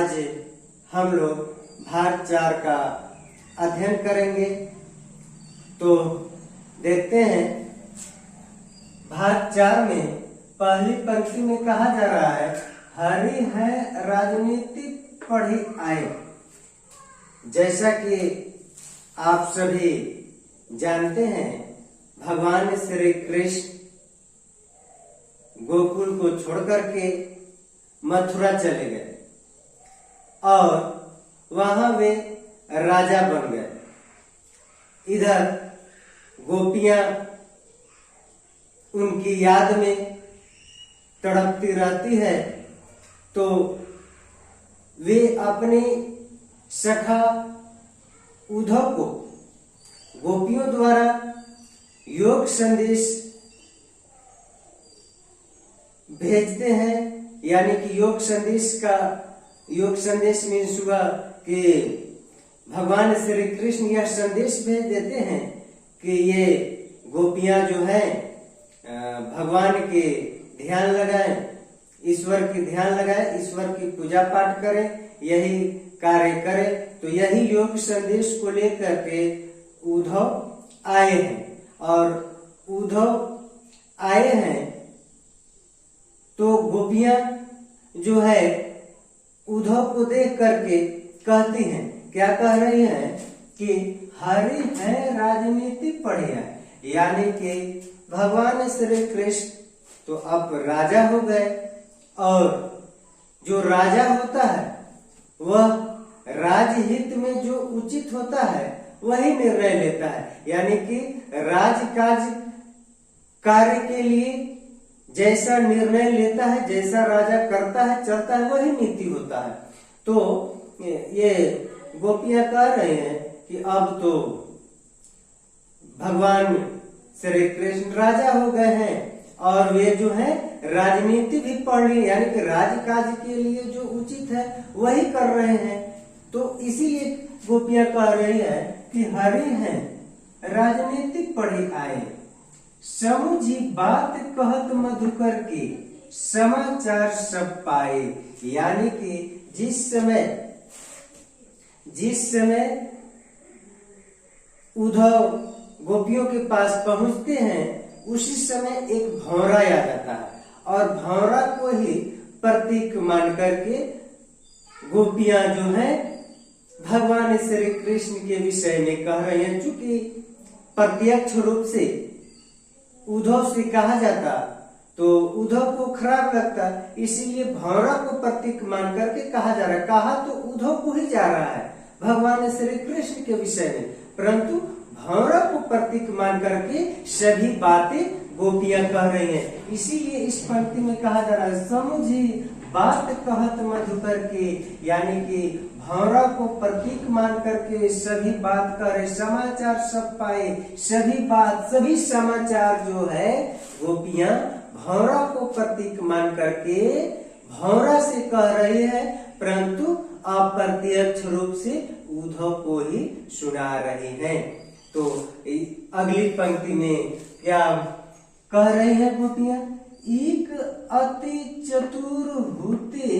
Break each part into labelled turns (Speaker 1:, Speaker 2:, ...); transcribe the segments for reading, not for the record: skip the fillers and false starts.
Speaker 1: आज हम लोग भाग 4 का अध्ययन करेंगे। तो देखते हैं भाग 4 में पहली पंक्ति में कहा जा रहा है, हरि है राजनीति पढ़ी आए। जैसा कि आप सभी जानते हैं, भगवान श्री कृष्ण गोकुल को छोड़कर के मथुरा चले गए और वहां वे राजा बन गए। इधर गोपियां उनकी याद में तड़पती रहती है, तो वे अपने सखा उद्धव को गोपियों द्वारा योग संदेश भेजते हैं। यानी कि योग संदेश मीन्स हुआ कि भगवान श्री कृष्ण यह संदेश भेज देते हैं कि ये गोपियां जो है भगवान के ध्यान लगाएं, ईश्वर की ध्यान लगाएं, ईश्वर की पूजा पाठ करें, यही कार्य करें। तो यही योग संदेश को लेकर के उद्धव आए हैं और उद्धव आए हैं तो गोपियां जो है उद्धव को देख करके कहती हैं, क्या कह रही हैं कि हरि है राजनीति पढ़ी है। यानी कि भगवान श्री कृष्ण तो अब राजा हो गए और जो राजा होता है वह राजहित में जो उचित होता है वही निर्णय लेता है। यानी कि राजकाज कार्य के लिए जैसा निर्णय लेता है, जैसा राजा करता है, चलता है, वही नीति होता है। तो ये गोपियां कह रहे हैं कि अब तो भगवान श्री कृष्ण राजा हो गए हैं और वे जो है राजनीति भी पढ़ ली, यानी कि राजकाज के लिए जो उचित है वही कर रहे हैं। तो इसीलिए गोपियां कह रही है कि हरि हैं राजनीति पढ़ी आए, समुझी बात कहत मधुकर के समाचार सब पाए। यानी कि जिस समय उद्धव गोपियों के पास पहुंचते हैं उसी समय एक भौरा आ जाता है और भौरा को ही प्रतीक मान करके गोपियां जो हैं भगवान श्री कृष्ण के विषय में कह रहे हैं। चूंकि प्रत्यक्ष रूप से उद्धव से कहा जाता तो उद्धव को खराब लगता, इसीलिए भौरा को प्रतीक मान करके कहा जा रहा है। कहा तो उद्धव को ही जा रहा है भगवान श्री कृष्ण के विषय में, परंतु भौरा को प्रतीक मान करके सभी बातें गोपियां कह रही हैं। इसीलिए इस पंक्ति में कहा जा रहा है, समुझी बात कहत मधुकर के। यानी कि भौरा को प्रतीक मान करके सभी बात करे, समाचार सब पाए। सभी समाचार जो है गोपियां भौरा को प्रतीक मान करके भौरा से कह रही है, परंतु अप्रत्यक्ष रूप से उद्धव को ही सुना रही हैं। तो अगली पंक्ति में क्या कह रही है गोपियां, एक अति चतुर होते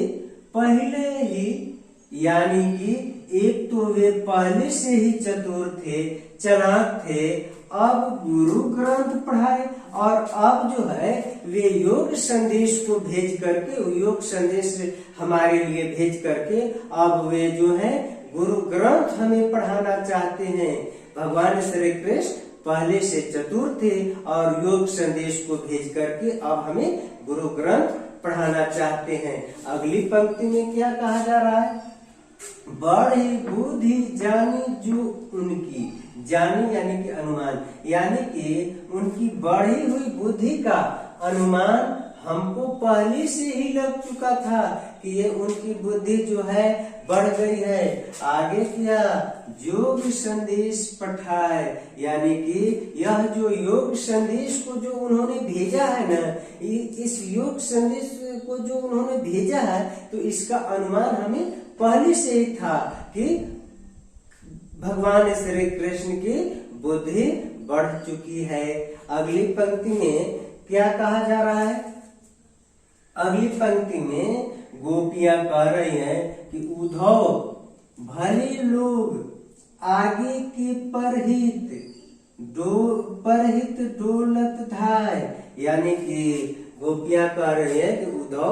Speaker 1: पहले ही। यानी कि एक तो वे पहले से ही चतुर थे, चालाक थे, अब गुरु ग्रंथ पढ़ाए और अब जो है वे योग संदेश को भेज करके, योग संदेश हमारे लिए भेज करके अब वे जो है गुरु ग्रंथ हमें पढ़ाना चाहते हैं। भगवान श्री कृष्ण पहले से चतुर थे और योग संदेश को भेज करके अब हमें गुरु ग्रंथ पढ़ाना चाहते हैं। अगली पंक्ति में क्या कहा जा रहा है, बड़ी बुद्धि जानी जो उनकी। जानी यानी कि अनुमान, यानी कि उनकी बढ़ी हुई बुद्धि का अनुमान हमको पहले से ही लग चुका था कि ये उनकी बुद्धि जो है बढ़ गई है। आगे क्या, योग संदेश पठाए। यानी कि यह जो योग संदेश को जो उन्होंने भेजा है ना, इस योग संदेश को जो उन्होंने भेजा है तो इसका अनुमान हमें पहले से ही था कि भगवान श्री कृष्ण की बुद्धि बढ़ चुकी है। अगली पंक्ति में क्या कहा जा रहा है, अगली पंक्ति में गोपियां कह रही हैं कि उद्धव भले लोग आगे के परहित डोलत धाय, यानी कि गोपियां कह रही है कि उद्धव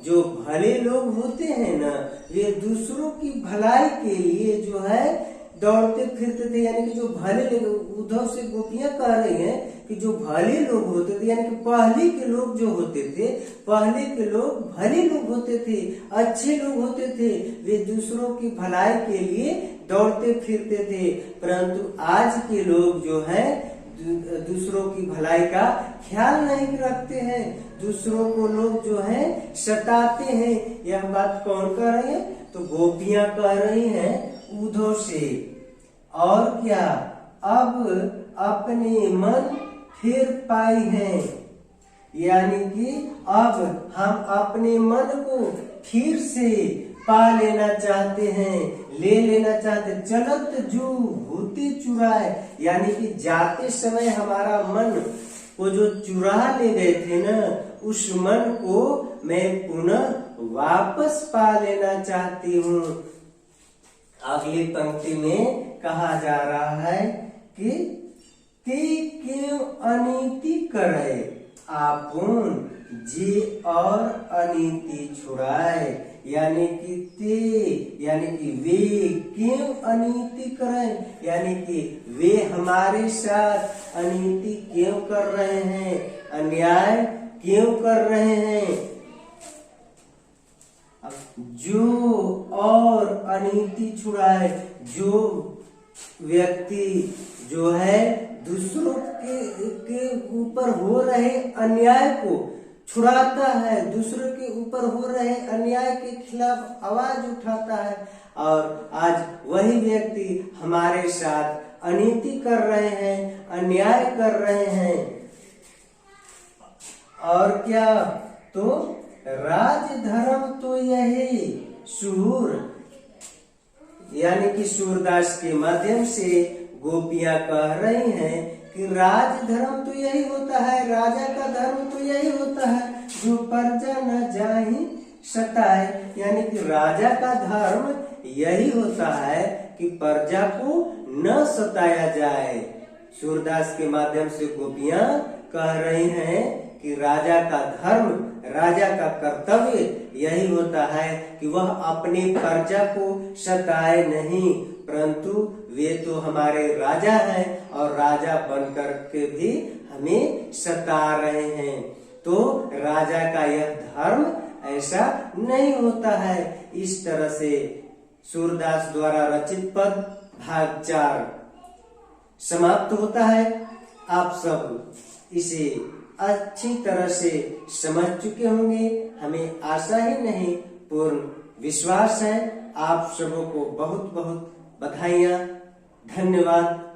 Speaker 1: जो भले लोग होते हैं ना, वे दूसरों की भलाई के लिए जो है दौड़ते फिरते थे। यानी कि जो भले लोग, उद्धव से गोपियां कह रही हैं कि जो भले लोग होते थे, यानी कि पहले के लोग जो होते थे, पहले के लोग भले लोग होते थे, अच्छे लोग होते थे, वे दूसरों की भलाई के लिए दौड़ते फिरते थे। परंतु आज के लोग जो है दूसरों की भलाई का ख्याल नहीं रखते हैं, दूसरों को लोग जो है सताते हैं। यह बात कौन कह रही है? तो गोपियां कह रही हैं उद्धव से। और क्या? अब अपने मन फिर पाई हैं, यानी कि अब हम अपने मन को फिर से पा लेना चाहते हैं, ले लेना चाहते। चलत जो होते चुराए, यानी कि जाते समय हमारा मन को जो चुरा ले गए थे ना, उस मन को मैं पुनः वापस पा लेना चाहती हूँ। अगली पंक्ति में कहा जा रहा है कि ते क्यों अनीति करे आपुन जे और अनीति छुड़ाए, यानी कि यानी कि वे क्यों अनीति करें, यानी कि वे हमारे साथ अनीति क्यों कर रहे हैं, अन्याय क्यों कर रहे हैं। जो और अनीति छुड़ाए, जो व्यक्ति जो है दूसरों के ऊपर हो रहे अन्याय को छुड़ाता है, दूसरों के ऊपर हो रहे अन्याय के खिलाफ आवाज उठाता है, और आज वही व्यक्ति हमारे साथ अनीति कर रहे हैं, अन्याय कर रहे हैं। और क्या? तो राजधर्म तो यही सूर, यानी कि सूरदास के माध्यम से गोपियां कह रही हैं कि राजधर्म तो यही होता है, राजा का धर्म तो यही होता है, जो प्रजा न जाहि सताए, यानी कि राजा का धर्म यही होता है कि प्रजा को न सताया जाए। सूरदास के माध्यम से गोपियां कह रही हैं कि राजा का धर्म, राजा का कर्तव्य यही होता है कि वह अपने प्रजा को सताए नहीं, परंतु वे तो हमारे राजा हैं और राजा बनकर के भी हमें सता रहे हैं। तो राजा का यह धर्म ऐसा नहीं होता है। इस तरह से सूरदास द्वारा रचित पद भाग 4 समाप्त होता है। आप सब इसे अच्छी तरह से समझ चुके होंगे, हमें आशा ही नहीं पूर्ण विश्वास है। आप सबों को बहुत बहुत बधाइयाँ, धन्यवाद।